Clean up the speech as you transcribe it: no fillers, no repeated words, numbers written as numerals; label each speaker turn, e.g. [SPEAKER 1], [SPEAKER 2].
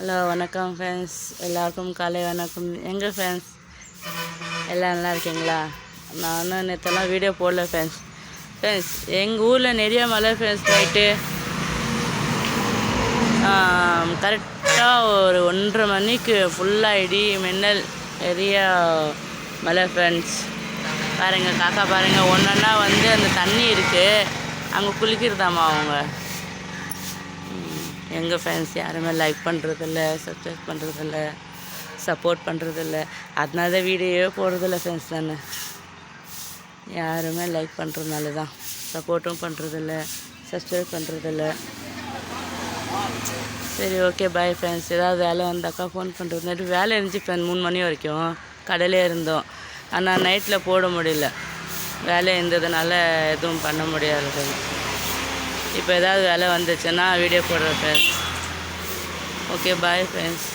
[SPEAKER 1] Hello வணக்கம் friends, எல்லாருக்கும் காலை வணக்கம். எங்கே ஃப்ரெண்ட்ஸ் எல்லாம் நல்லா இருக்கீங்களா? நானும் நேற்றெல்லாம் வீடியோ போடல ஃப்ரெண்ட்ஸ் எங்கள் ஊரில் நிறைய மழை ஃப்ரெண்ட்ஸ். நைட்டு கரெக்டாக ஒரு 1:30 மணிக்கு ஃபுல்லாக இடி மின்னல் நிறைய மழை ஃப்ரெண்ட்ஸ். பாருங்கள் காக்கா பாருங்கள், ஒன்றா வந்து அந்த தண்ணி இருக்குது அங்கே குளிக்கிறதாம்மா அவங்க. எங்கள் ஃப்ரெண்ட்ஸ் யாருமே லைக் பண்ணுறதில்ல, சப்ஸ்கிரைப் பண்ணுறதில்ல, சப்போர்ட் பண்ணுறதில்ல. அதனால தான் வீடியோவே போடுறதில்ல ஃப்ரெண்ட்ஸ். நான் யாருமே லைக் பண்ணுறதுனால தான், சப்போர்ட்டும் பண்ணுறதில்ல, சப்ஸ்கிரைப் பண்ணுறதில்ல. சரி ஓகே பாய் ஃப்ரெண்ட்ஸ். ஏதாவது வேலை வந்தாக்கா ஃபோன் பண்ணுறது. நைட்டு வேலை இருந்துச்சு ஃப்ரெண்ட், 3 மணி வரைக்கும் கடையிலே இருந்தோம். ஆனால் நைட்டில் போட முடியல, வேலை இருந்ததுனால எதுவும் பண்ண முடியாது. இப்போ ஏதாவது வேலை வந்துச்சுன்னா வீடியோ போடுறேன் ஃப்ரெண்ட்ஸ். Okay bye friends.